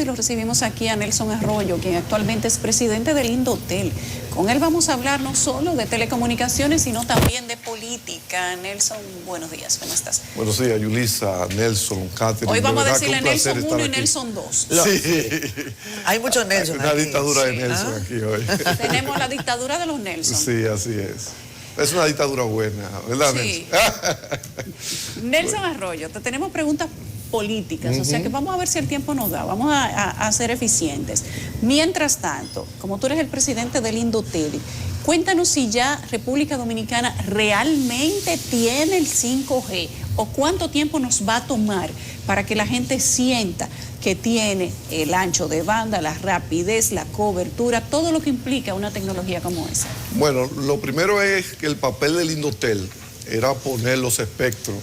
y lo recibimos aquí a Nelson Arroyo, quien actualmente es presidente del Indotel. Con él vamos a hablar no solo de telecomunicaciones, sino también de política. Nelson, buenos días, ¿cómo estás? Buenos días, Yulisa, Nelson, Catherine. Hoy vamos a decirle Nelson 1 y Nelson 2. Sí. Hay muchos Nelson Una aquí. dictadura de Nelson aquí hoy. Tenemos la dictadura de los Nelson. Sí, así es. Es una dictadura buena, ¿verdad, Sí. Nelson? Nelson Arroyo, te tenemos preguntas políticas, o sea que vamos a ver si el tiempo nos da, vamos a ser eficientes. Mientras tanto, como tú eres el presidente del Indotel, cuéntanos si ya República Dominicana realmente tiene el 5G o cuánto tiempo nos va a tomar para que la gente sienta que tiene el ancho de banda, la rapidez, la cobertura, todo lo que implica una tecnología como esa. Bueno, lo primero es que el papel del Indotel era poner los espectros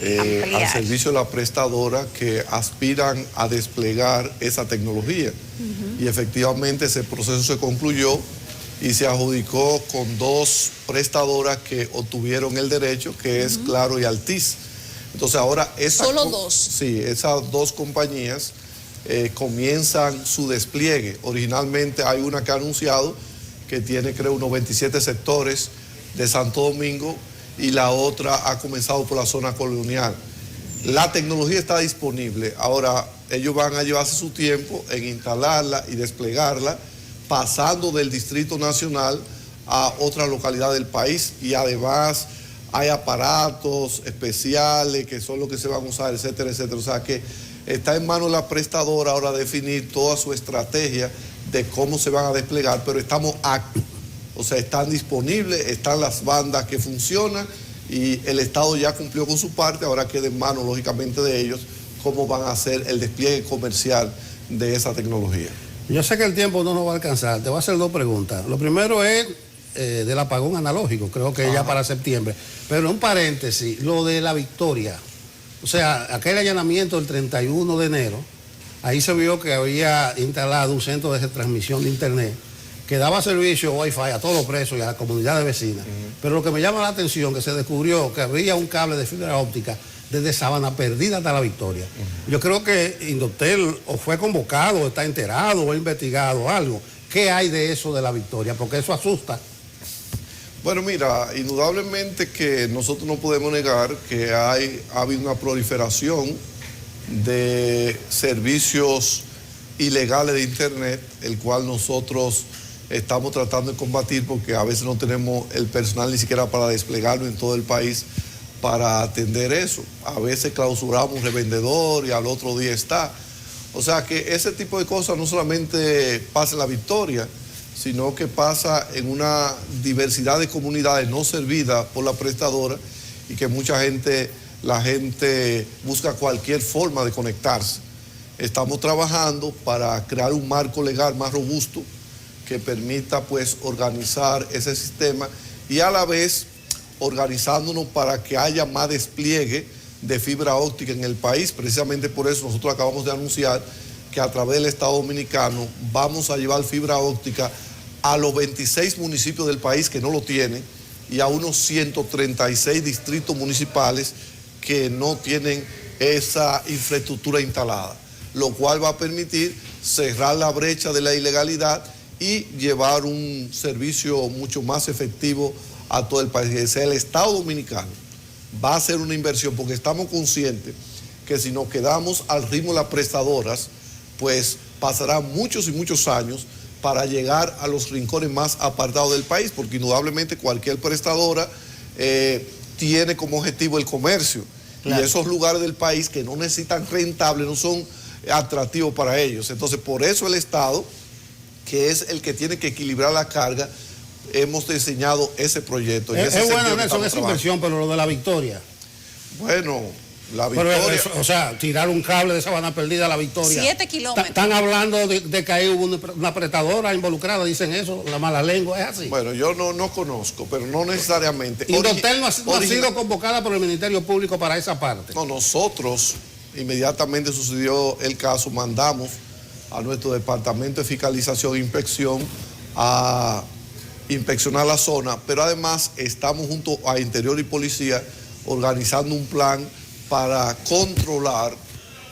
al servicio de la prestadora que aspiran a desplegar esa tecnología. Y efectivamente ese proceso se concluyó y se adjudicó con dos prestadoras que obtuvieron el derecho, que es Claro y Altiz. Entonces ahora ¿Solo dos? Sí, esas dos compañías comienzan su despliegue. Originalmente hay una que ha anunciado que tiene, creo, unos 27 sectores de Santo Domingo, y la otra ha comenzado por la zona colonial. La tecnología está disponible. Ahora ellos van a llevarse su tiempo en instalarla y desplegarla, pasando del Distrito Nacional a otras localidades del país, y además hay aparatos especiales que son los que se van a usar, etcétera, etcétera. O sea que está en manos de la prestadora ahora definir toda su estrategia de cómo se van a desplegar, pero estamos activos. O sea, están disponibles, están las bandas que funcionan y el Estado ya cumplió con su parte, ahora queda en manos, lógicamente, de ellos cómo van a hacer el despliegue comercial de esa tecnología. Yo sé que el tiempo no nos va a alcanzar, te voy a hacer dos preguntas. Lo primero es del apagón analógico, creo que ya para septiembre. Pero un paréntesis, lo de la Victoria. O sea, aquel allanamiento del 31 de enero, ahí se vio que había instalado un centro de retransmisión de internet que daba servicio Wi-Fi a todos los presos y a la comunidad de vecinas. Pero lo que me llama la atención es que se descubrió que había un cable de fibra óptica desde Sabana Perdida hasta La Victoria. Yo creo que Indotel o fue convocado, o está enterado, o ha investigado algo. ¿Qué hay de eso de La Victoria? Porque eso asusta. Bueno, mira, indudablemente que nosotros no podemos negar que ha habido una proliferación de servicios ilegales de Internet, el cual nosotros estamos tratando de combatir porque a veces no tenemos el personal ni siquiera para desplegarlo en todo el país para atender eso. A veces clausuramos un revendedor y al otro día está. O sea que ese tipo de cosas no solamente pasa en La Victoria, sino que pasa en una diversidad de comunidades no servidas por la prestadora y que la gente busca cualquier forma de conectarse. Estamos trabajando para crear un marco legal más robusto que permita pues organizar ese sistema y a la vez organizándonos para que haya más despliegue de fibra óptica en el país. Precisamente por eso nosotros acabamos de anunciar que a través del Estado Dominicano vamos a llevar fibra óptica a los 26 municipios del país que no lo tienen y a unos 136 distritos municipales que no tienen esa infraestructura instalada, lo cual va a permitir cerrar la brecha de la ilegalidad y llevar un servicio mucho más efectivo a todo el país. Es el Estado Dominicano va a hacer una inversión porque estamos conscientes que si nos quedamos al ritmo de las prestadoras, pues pasarán muchos y muchos años para llegar a los rincones más apartados del país, porque indudablemente cualquier prestadora tiene como objetivo el comercio. Claro. Y esos lugares del país que no necesitan rentable, no son atractivos para ellos. Entonces, por eso el Estado, que es el que tiene que equilibrar la carga, hemos diseñado ese proyecto. Es bueno, Nelson, esa inversión, pero lo de La Victoria. Bueno, La Victoria... Pero eso, o sea, tirar un cable de Sabana Perdida a La Victoria. 7 kilómetros. Están hablando de que ahí hubo una prestadora involucrada, dicen eso, la mala lengua, ¿es así? Bueno, yo no conozco, pero no necesariamente. Indotel no ha sido convocada por el Ministerio Público para esa parte. No, nosotros, inmediatamente sucedió el caso, mandamos a nuestro Departamento de Fiscalización e Inspección a inspeccionar la zona, pero además estamos junto a Interior y Policía organizando un plan para controlar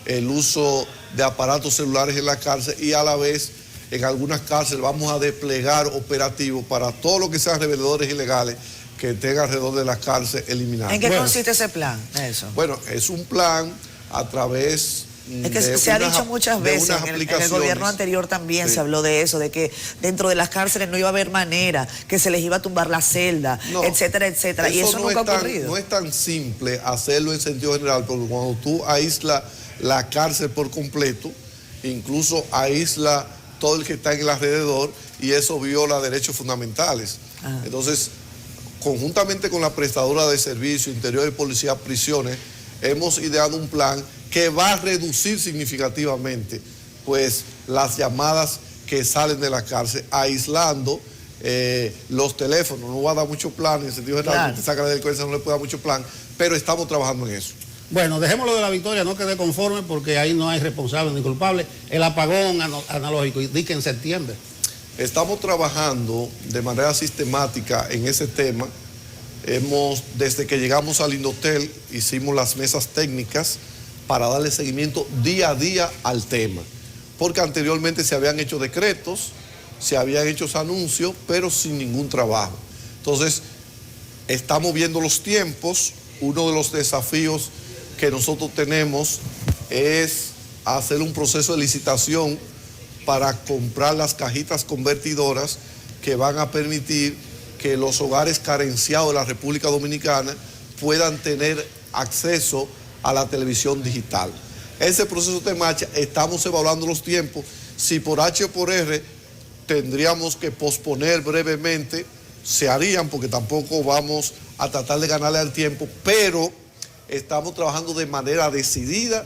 el uso de aparatos celulares en la cárcel y a la vez en algunas cárceles vamos a desplegar operativos para todo lo que sean revendedores ilegales que estén alrededor de la cárcel eliminados. ¿En qué consiste ese plan, Nelson? Bueno, es un plan a través es que se ha dicho muchas veces, en el gobierno anterior también se habló de eso, de que dentro de las cárceles no iba a haber manera, que se les iba a tumbar la celda, etcétera, etcétera. Y eso nunca ha ocurrido. No es tan simple hacerlo en sentido general, porque cuando tú aíslas la cárcel por completo, incluso aísla todo el que está en el alrededor y eso viola derechos fundamentales. Entonces, conjuntamente con la prestadora de servicio, Interior y Policía, Prisiones, hemos ideado un plan que va a reducir significativamente pues las llamadas que salen de la cárcel, aislando los teléfonos. No va a dar mucho plan, en el sentido general, que te saca la delincuencia, no le puede dar mucho plan, pero estamos trabajando en eso. Bueno, dejémoslo de la Victoria, no quede conforme porque ahí no hay responsable ni culpable. El apagón analógico, di que en septiembre. Estamos trabajando de manera sistemática en ese tema. Desde que llegamos al Indotel, hicimos las mesas técnicas para darle seguimiento día a día al tema. Porque anteriormente se habían hecho decretos, se habían hecho anuncios, pero sin ningún trabajo. Entonces, estamos viendo los tiempos. Uno de los desafíos que nosotros tenemos es hacer un proceso de licitación para comprar las cajitas convertidoras que van a permitir que los hogares carenciados de la República Dominicana puedan tener acceso a la televisión digital. Ese proceso de marcha, estamos evaluando los tiempos. Si por H o por R tendríamos que posponer brevemente, se harían, porque tampoco vamos a tratar de ganarle al tiempo, pero estamos trabajando de manera decidida.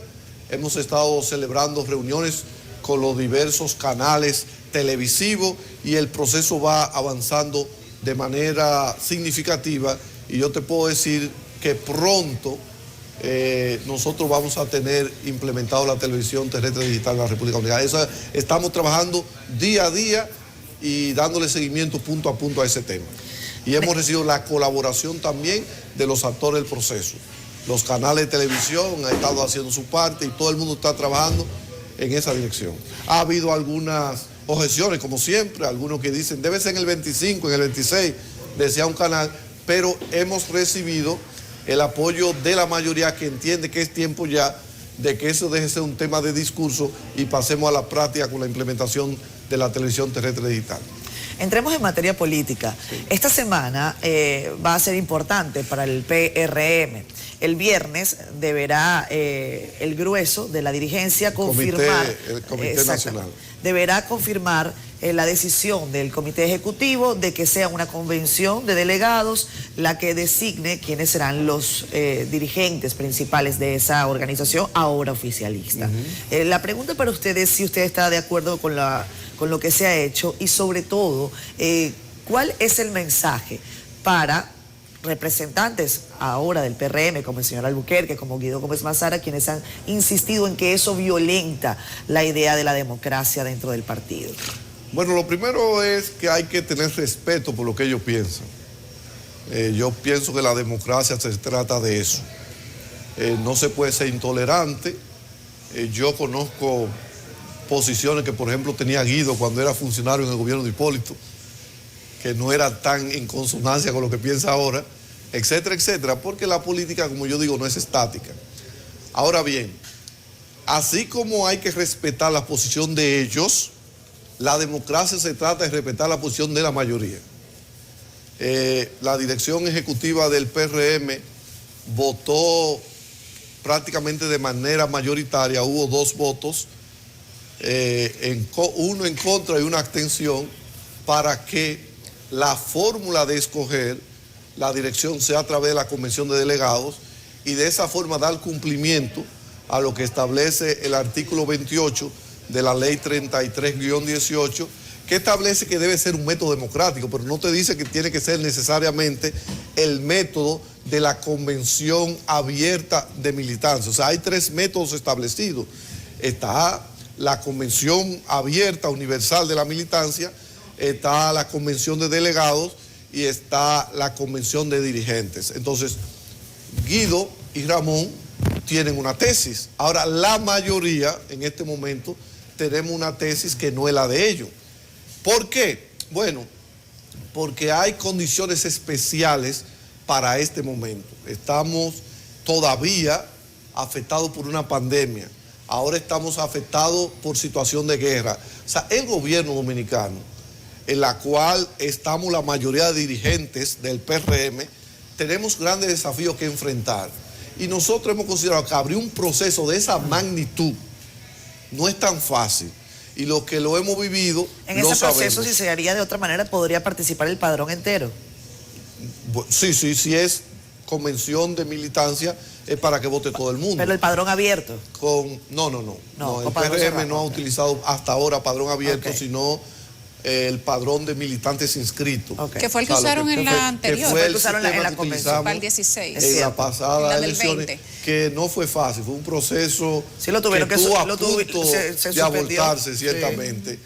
Hemos estado celebrando reuniones con los diversos canales televisivos y el proceso va avanzando de manera significativa y yo te puedo decir que pronto nosotros vamos a tener implementado la televisión terrestre digital en la República Dominicana. Estamos trabajando día a día y dándole seguimiento punto a punto a ese tema. Y hemos recibido la colaboración también de los actores del proceso. Los canales de televisión han estado haciendo su parte y todo el mundo está trabajando en esa dirección. Ha habido algunas objeciones, como siempre, algunos que dicen, debe ser en el 25, en el 26, decía un canal, pero hemos recibido el apoyo de la mayoría que entiende que es tiempo ya de que eso deje de ser un tema de discurso y pasemos a la práctica con la implementación de la televisión terrestre digital. Entremos en materia política. Sí. Esta semana va a ser importante para el PRM. El viernes deberá el grueso de la dirigencia confirmar... El Comité Nacional. Deberá confirmar la decisión del Comité Ejecutivo de que sea una convención de delegados la que designe quiénes serán los dirigentes principales de esa organización ahora oficialista. La pregunta para usted es si usted está de acuerdo con lo que se ha hecho y sobre todo, ¿cuál es el mensaje para representantes ahora del PRM, como el señor Albuquerque, como Guido Gómez Mazara, quienes han insistido en que eso violenta la idea de la democracia dentro del partido? Bueno, lo primero es que hay que tener respeto por lo que ellos piensan. Yo pienso que la democracia se trata de eso. No se puede ser intolerante. Yo conozco posiciones que, por ejemplo, tenía Guido cuando era funcionario en el gobierno de Hipólito, que no era tan en consonancia con lo que piensa ahora, etcétera, etcétera, porque la política, como yo digo, no es estática. Ahora bien, así como hay que respetar la posición de ellos, la democracia se trata de respetar la posición de la mayoría. La dirección ejecutiva del PRM votó prácticamente de manera mayoritaria, hubo 2 votos, uno en contra y una abstención, para que la fórmula de escoger la dirección sea a través de la convención de delegados y de esa forma dar cumplimiento a lo que establece el artículo 28 de la ley 33-18, que establece que debe ser un método democrático, pero no te dice que tiene que ser necesariamente el método de la convención abierta de militancia. O sea, hay 3 métodos establecidos. Está la convención abierta universal de la militancia, está la convención de delegados y está la convención de dirigentes. Entonces, Guido y Ramón tienen una tesis. Ahora, la mayoría en este momento tenemos una tesis que no es la de ellos. ¿Por qué? Bueno, porque hay condiciones especiales para este momento. Estamos todavía afectados por una pandemia. Ahora estamos afectados por situación de guerra. O sea, el gobierno dominicano, en la cual estamos la mayoría de dirigentes del PRM, tenemos grandes desafíos que enfrentar. Y nosotros hemos considerado que abrir un proceso de esa magnitud no es tan fácil. Y los que lo hemos vivido, en ese proceso, si se haría de otra manera, podría participar el padrón entero. Sí, es convención de militancia, es para que vote todo el mundo. Pero el padrón abierto. No, el PRM no ha utilizado hasta ahora padrón abierto, sino el padrón de militantes inscritos. Que fue el que usaron en la anterior. Que fue el que usaron en la convención. Para el 16. En la pasada del elecciones, 20. que no fue fácil, fue un proceso lo tuvieron que estuvo a punto se de abortarse, ciertamente.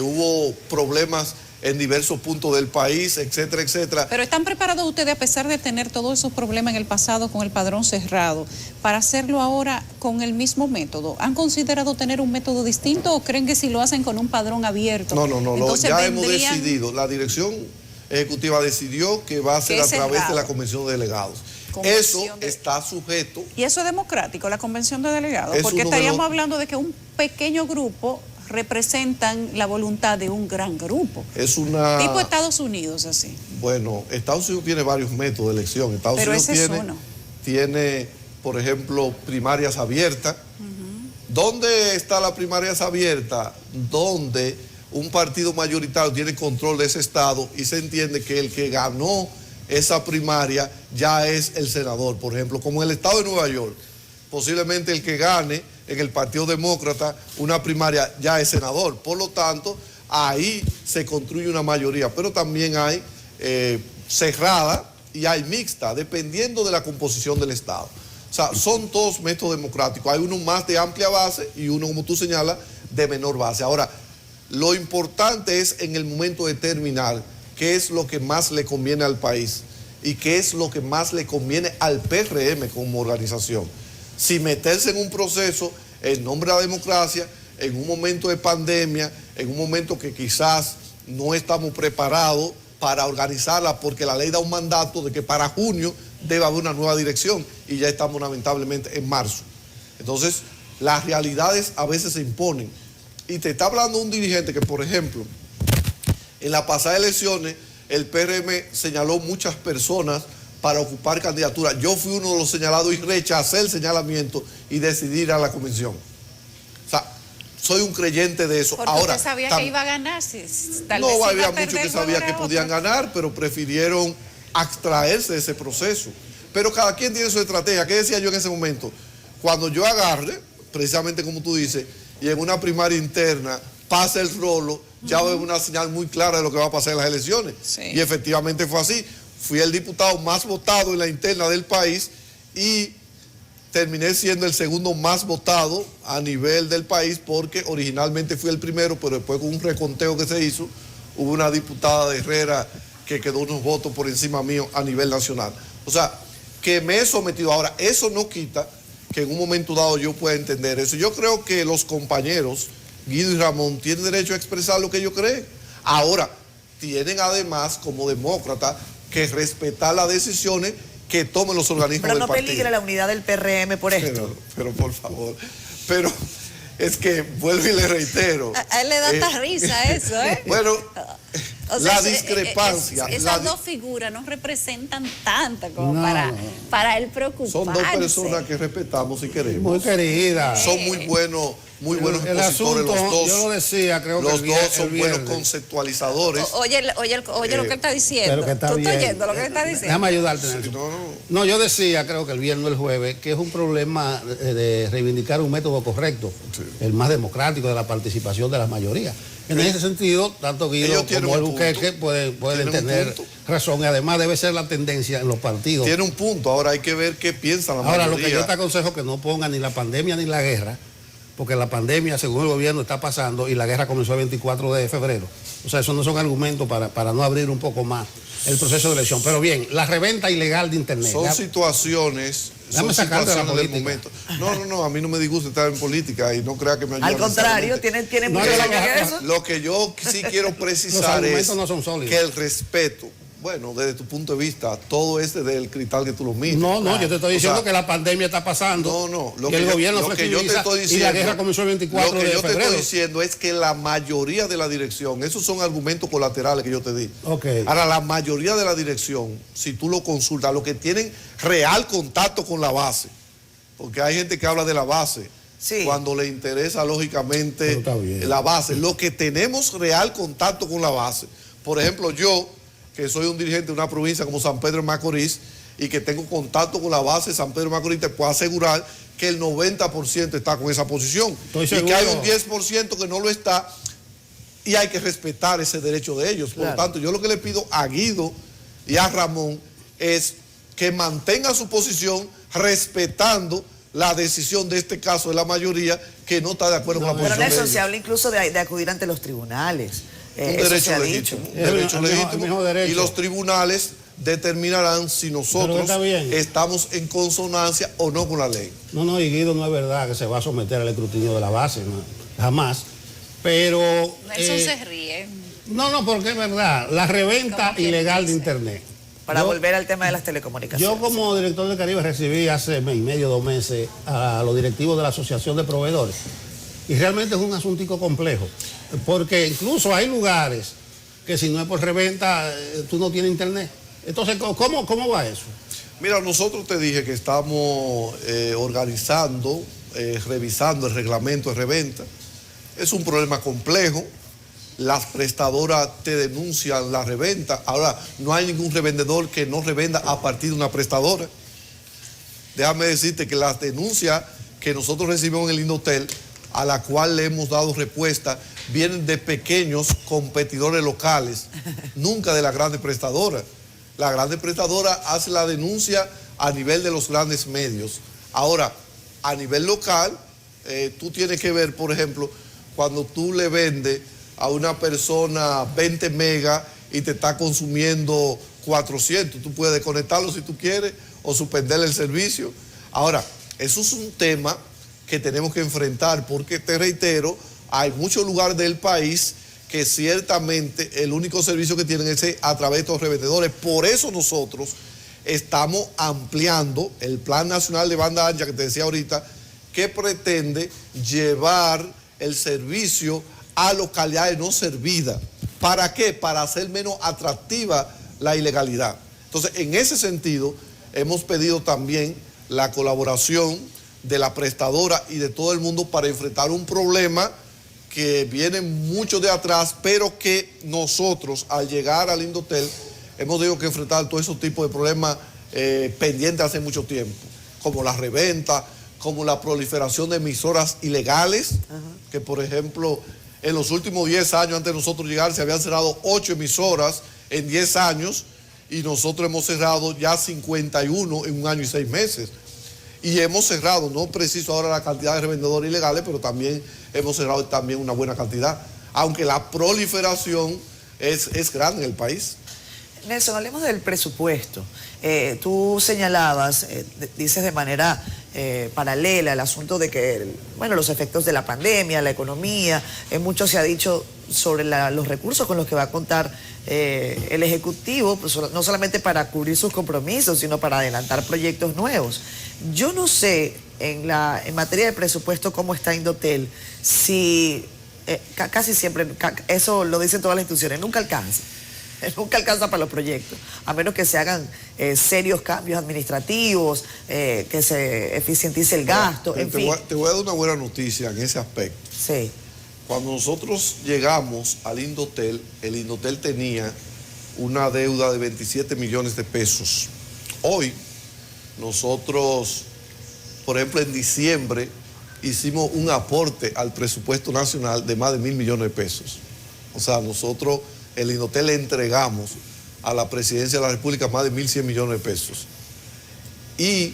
Hubo problemas en diversos puntos del país, etcétera, etcétera. Pero ¿están preparados ustedes, a pesar de tener todos esos problemas en el pasado con el padrón cerrado, para hacerlo ahora con el mismo método? ¿Han considerado tener un método distinto o creen que si lo hacen con un padrón abierto? No, ya hemos decidido, la dirección ejecutiva decidió que va a ser a través de la convención de delegados. Eso está sujeto. ¿Y eso es democrático, la convención de delegados? Porque estaríamos hablando de que un pequeño grupo representan la voluntad de un gran grupo. Es una... tipo Estados Unidos, así. Bueno, Estados Unidos tiene varios métodos de elección. Estados Unidos tiene, por ejemplo, primarias abiertas. ¿Dónde está la primarias abierta? Donde un partido mayoritario tiene control de ese estado y se entiende que el que ganó esa primaria ya es el senador. Por ejemplo, como en el estado de Nueva York, posiblemente el que gane en el Partido Demócrata una primaria ya es senador. Por lo tanto, ahí se construye una mayoría, pero también hay cerrada y hay mixta, dependiendo de la composición del Estado. O sea, son todos métodos democráticos. Hay uno más de amplia base y uno, como tú señalas, de menor base. Ahora, lo importante es en el momento determinar qué es lo que más le conviene al país y qué es lo que más le conviene al PRM como organización. Si meterse en un proceso en nombre de la democracia, en un momento de pandemia, en un momento que quizás no estamos preparados para organizarla, porque la ley da un mandato de que para junio debe haber una nueva dirección y ya estamos lamentablemente en marzo. Entonces, las realidades a veces se imponen. Y te está hablando un dirigente que, por ejemplo, en las pasadas elecciones, el PRM señaló muchas personas para ocupar candidaturas. Yo fui uno de los señalados y rechacé el señalamiento y decidí ir a la convención. O sea, soy un creyente de eso. Porque ahora, usted sabía que iba a ganar. No, había muchos que sabían que podían ganar, pero prefirieron abstraerse de ese proceso. Pero cada quien tiene su estrategia. ¿Qué decía yo en ese momento? Cuando yo agarre, precisamente como tú dices, y en una primaria interna pase el rolo, ya veo una señal muy clara de lo que va a pasar en las elecciones. Y efectivamente fue así. Fui el diputado más votado en la interna del país y terminé siendo el segundo más votado a nivel del país, porque originalmente fui el primero, pero después con un reconteo que se hizo, hubo una diputada de Herrera que quedó unos votos por encima mío a nivel nacional. O sea, que me he sometido. Ahora, eso no quita que en un momento dado yo pueda entender eso. Yo creo que los compañeros Guido y Ramón tienen derecho a expresar lo que ellos creen. Ahora, tienen además como demócratas que respetar las decisiones que tomen los organismos del partido. Pero no peligra la unidad del PRM por esto. Pero por favor, pero es que vuelvo y le reitero. A él le da hasta risa eso, ¿eh? Bueno, o sea, la discrepancia. Esas dos figuras no representan tanto como para él preocuparse. Son dos personas que respetamos y queremos. Muy queridas. Son muy buenos expositores los dos. Yo lo decía, creo los que los dos son buenos conceptualizadores. Oye lo que él está diciendo. Pero que está ¿Tú bien. estás oyendo lo que él está diciendo? Déjame ayudarte, Nelson. No, yo decía, creo que el viernes o el jueves, que es un problema de reivindicar un método correcto, el más democrático de la participación de la mayoría. En ese sentido, tanto Guido como el Buquerque pueden tener razón, y además debe ser la tendencia en los partidos. Tiene un punto, ahora hay que ver qué piensa la mayoría. Ahora, lo que yo te aconsejo es que no pongan ni la pandemia ni la guerra, porque la pandemia, según el gobierno, está pasando y la guerra comenzó el 24 de febrero. O sea, esos no son argumentos para no abrir un poco más el proceso de elección. Pero bien, la reventa ilegal de Internet. Son situaciones Déjame sacarte de la situaciones del política. momento. No, a mí no me disgusta estar en política y no crea que me ayuda. Al contrario, necesariamente. tiene No, mucho no, que ver no, eso. Lo que yo sí quiero Los precisar es argumentos no son sólidos. que el respeto, bueno, desde tu punto de vista, todo es desde el cristal que tú lo miras. No, yo te estoy diciendo O sea, que la pandemia está pasando. Lo que el gobierno lo que yo te flexibiliza estoy y diciendo, la guerra comenzó el 24 lo que de yo te febrero. estoy diciendo es que la mayoría de la dirección, esos son argumentos colaterales que yo te di. Ok. Ahora, la mayoría de la dirección, si tú lo consultas, los que tienen real contacto con la base, porque hay gente que habla de la base, Sí. cuando le interesa lógicamente Pero está bien. la base. Los que tenemos real contacto con la base, por ejemplo, yo, que soy un dirigente de una provincia como San Pedro de Macorís y que tengo contacto con la base de San Pedro de Macorís, te puedo asegurar que el 90% está con esa posición. Estoy Y seguro. que hay un 10% que no lo está y hay que respetar ese derecho de ellos. Por Claro. lo tanto, yo lo que le pido a Guido y a Ramón es que mantengan su posición respetando la decisión de este caso de la mayoría que no está de acuerdo con la Pero posición de Nelson, ellos. se habla incluso de acudir ante los tribunales. Un Eso se derecho ha legítimo, dicho. un derecho el legítimo, mismo derecho. y los tribunales determinarán si Pero nosotros está bien. estamos en consonancia o no con la ley. No, y Guido no es verdad que se va a someter al escrutinio de la base, no, jamás. Pero... Nelson se ríe. No, porque es verdad, la reventa ¿Cómo quien ilegal de dice? Internet. Para Yo- volver al tema de las telecomunicaciones. Yo como director del Caribe recibí hace mes y medio, 2 meses a los directivos de la Asociación de Proveedores y realmente es un asuntico complejo porque incluso hay lugares que si no es por reventa tú no tienes internet. Entonces, ¿cómo va eso? Mira, nosotros te dije que estamos organizando, revisando el reglamento de reventa. Es un problema complejo. Las prestadoras te denuncian la reventa. Ahora, no hay ningún revendedor que no revenda a partir de una prestadora. Déjame decirte que las denuncias que nosotros recibimos en el Indotel, a la cual le hemos dado respuesta, vienen de pequeños competidores locales, nunca de las grandes prestadoras. La grande prestadora hace la denuncia a nivel de los grandes medios. Ahora, a nivel local, tú tienes que ver, por ejemplo, cuando tú le vendes a una persona 20 megas y te está consumiendo 400, tú puedes desconectarlo si tú quieres o suspenderle el servicio. Ahora, eso es un tema que tenemos que enfrentar porque, te reitero, hay muchos lugares del país que ciertamente el único servicio que tienen es a través de estos revendedores. Por eso nosotros estamos ampliando el Plan Nacional de Banda Ancha que te decía ahorita, que pretende llevar el servicio a localidades no servidas. ¿Para qué? Para hacer menos atractiva la ilegalidad. Entonces, en ese sentido, hemos pedido también la colaboración de la prestadora y de todo el mundo para enfrentar un problema que viene mucho de atrás, pero que nosotros, al llegar al Indotel, hemos tenido que enfrentar todos esos tipos de problemas pendientes hace mucho tiempo, como la reventa, como la proliferación de emisoras ilegales, que por ejemplo, en los últimos 10 años, antes de nosotros llegar, se habían cerrado 8 emisoras en 10 años, y nosotros hemos cerrado ya 51 en 1 año y 6 meses. Y hemos cerrado, no preciso ahora la cantidad de revendedores ilegales, pero también hemos cerrado también una buena cantidad, aunque la proliferación es grande en el país. Nelson, hablemos del presupuesto. Tú señalabas, dices de manera paralela el asunto de que, los efectos de la pandemia, la economía, mucho se ha dicho sobre los recursos con los que va a contar el Ejecutivo, pues, no solamente para cubrir sus compromisos, sino para adelantar proyectos nuevos. Yo no sé, en materia de presupuesto, cómo está Indotel, si casi siempre, eso lo dicen todas las instituciones, nunca alcanza. Nunca alcanza para los proyectos, a menos que se hagan serios cambios administrativos, que se eficientice el gasto, en fin. Te voy a dar una buena noticia en ese aspecto. Sí. Cuando nosotros llegamos al Indotel, el Indotel tenía una deuda de 27 millones de pesos. Hoy, nosotros, por ejemplo, en diciembre, hicimos un aporte al presupuesto nacional de más de 1.000 millones de pesos. O sea, nosotros, el Indotel, le entregamos a la Presidencia de la República más de 1.100 millones de pesos. Y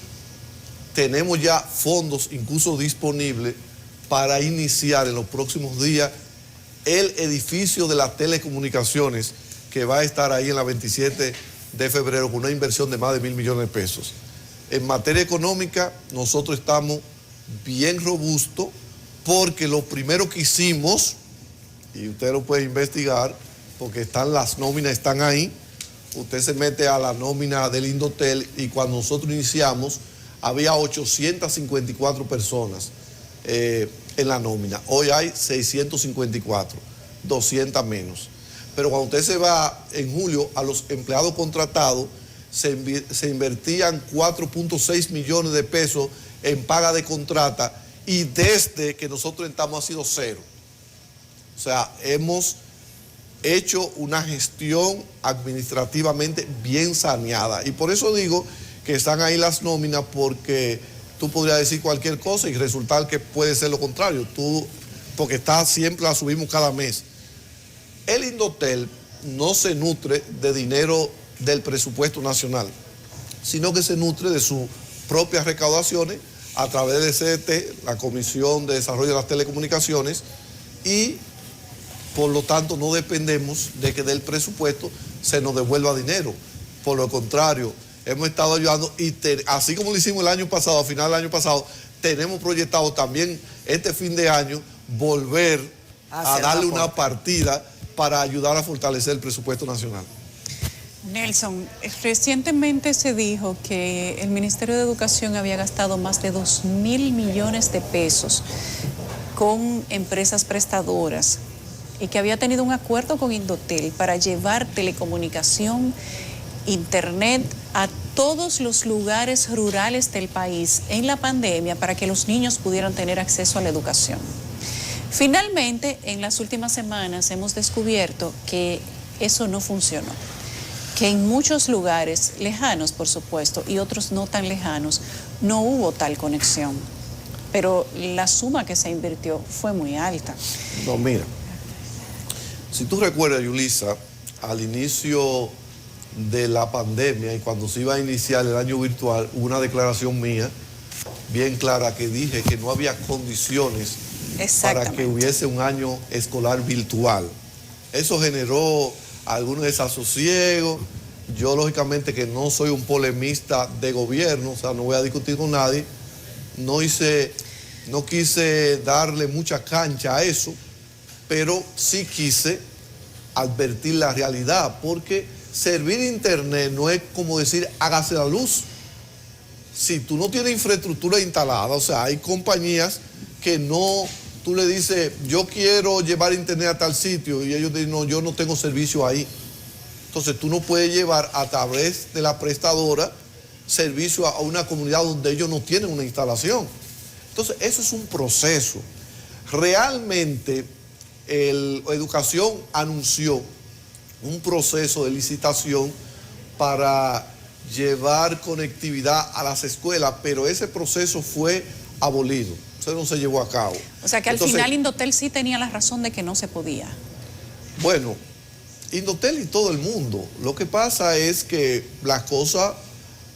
tenemos ya fondos incluso disponibles para iniciar en los próximos días el edificio de las telecomunicaciones que va a estar ahí en la 27 de febrero con una inversión de más de 1.000 millones de pesos. En materia económica, nosotros estamos bien robustos porque lo primero que hicimos, y usted lo puede investigar, porque las nóminas están ahí, usted se mete a la nómina del Indotel y cuando nosotros iniciamos había 854 personas en la nómina. Hoy hay 654, 200 menos. Pero cuando usted se va en julio a los empleados contratados, se invertían 4.6 millones de pesos en paga de contrata y desde que nosotros entramos ha sido cero. O sea, hemos hecho una gestión administrativamente bien saneada. Y por eso digo que están ahí las nóminas, porque tú podrías decir cualquier cosa y resultar que puede ser lo contrario. Porque siempre la subimos cada mes. El Indotel no se nutre de dinero del presupuesto nacional, sino que se nutre de sus propias recaudaciones a través de CDT, la Comisión de Desarrollo de las Telecomunicaciones, y por lo tanto no dependemos de que del presupuesto se nos devuelva dinero. Por lo contrario, hemos estado ayudando y así como lo hicimos el año pasado, a final del año pasado, tenemos proyectado también este fin de año volver a darle una partida para ayudar a fortalecer el presupuesto nacional. Nelson, recientemente se dijo que el Ministerio de Educación había gastado más de 2.000 millones de pesos con empresas prestadoras y que había tenido un acuerdo con Indotel para llevar telecomunicación, internet a todos los lugares rurales del país en la pandemia para que los niños pudieran tener acceso a la educación. Finalmente, en las últimas semanas hemos descubierto que eso no funcionó, que en muchos lugares lejanos, por supuesto, y otros no tan lejanos, no hubo tal conexión, pero la suma que se invirtió fue muy alta. No, mira, si tú recuerdas, Yulisa, al inicio de la pandemia y cuando se iba a iniciar el año virtual, hubo una declaración mía bien clara que dije que no había condiciones para que hubiese un año escolar virtual. Eso generó algunos desasosiegos. Yo, lógicamente, que no soy un polemista de gobierno, o sea, no voy a discutir con nadie, no quise darle mucha cancha a eso, pero sí quise advertir la realidad, porque servir internet no es como decir hágase la luz. Si tú no tienes infraestructura instalada, o sea, hay compañías que no, tú le dices, yo quiero llevar internet a tal sitio, y ellos dicen, no, yo no tengo servicio ahí. Entonces tú no puedes llevar a través de la prestadora servicio a una comunidad donde ellos no tienen una instalación. Entonces eso es un proceso. Realmente Educación anunció un proceso de licitación para llevar conectividad a las escuelas, pero ese proceso fue abolido. Eso no se llevó a cabo. O sea que al final Indotel sí tenía la razón de que no se podía. Bueno, Indotel y todo el mundo. Lo que pasa es que las cosas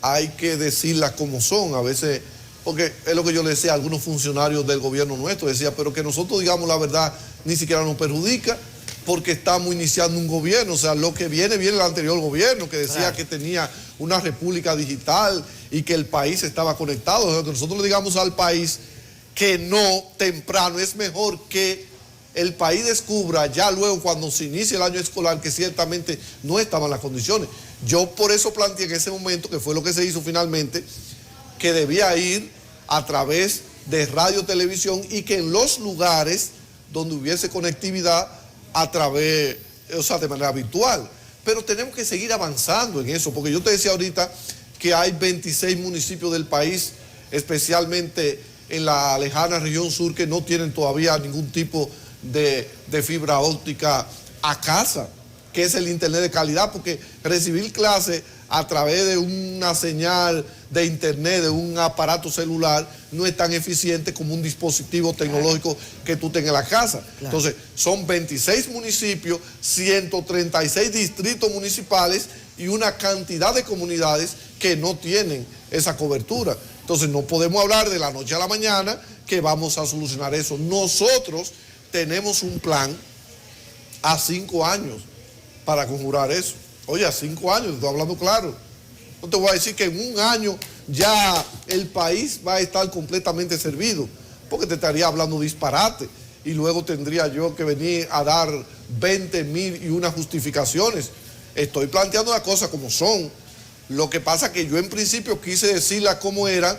hay que decirlas como son. A veces, porque es lo que yo le decía a algunos funcionarios del gobierno nuestro, decía, pero que nosotros digamos la verdad ni siquiera nos perjudica, porque estamos iniciando un gobierno. O sea, lo que viene el anterior gobierno, que decía que tenía una república digital y que el país estaba conectado. O sea, que nosotros le digamos al país que no temprano, es mejor que el país descubra ya luego cuando se inicie el año escolar que ciertamente no estaban las condiciones. Yo por eso planteé en ese momento, que fue lo que se hizo finalmente, que debía ir a través de radio, televisión, y que en los lugares donde hubiese conectividad a través, o sea, de manera virtual. Pero tenemos que seguir avanzando en eso, porque yo te decía ahorita que hay 26 municipios del país, especialmente en la lejana región sur, que no tienen todavía ningún tipo de fibra óptica a casa, que es el internet de calidad, porque recibir clases a través de una señal de internet, de un aparato celular, no es tan eficiente como un dispositivo tecnológico que tú tengas en la casa. Entonces, son 26 municipios, 136 distritos municipales y una cantidad de comunidades que no tienen esa cobertura. Entonces, no podemos hablar de la noche a la mañana que vamos a solucionar eso. Nosotros tenemos un plan a 5 años para conjurar eso. Oye, a 5 años, estoy hablando claro. No te voy a decir que en un año ya el país va a estar completamente servido, porque te estaría hablando disparate y luego tendría yo que venir a dar 20.001 justificaciones. Estoy planteando las cosas como son. Lo que pasa que yo en principio quise decirlas como eran,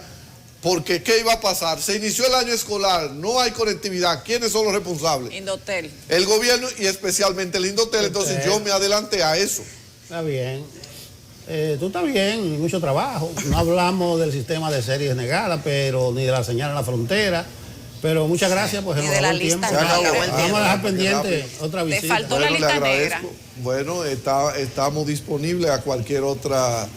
porque ¿qué iba a pasar? Se inició el año escolar, no hay conectividad. ¿Quiénes son los responsables? Indotel. El gobierno y especialmente el Indotel. Entonces yo me adelanté a eso. Está bien. Tú estás bien, mucho trabajo. No hablamos del sistema de series negadas, pero ni de la señal en la frontera. Pero muchas gracias, pues Y de la lista Se acabó. Vamos a dejar pendiente otra Te visita. faltó la Bueno, le lista agradezco. negra. Bueno, estamos disponibles a cualquier otra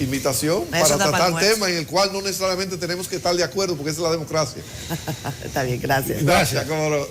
invitación para Eso da para tratar almuerzo. temas en el cual no necesariamente tenemos que estar de acuerdo, porque esa es la democracia. Está bien, gracias. Gracias. Cómo no.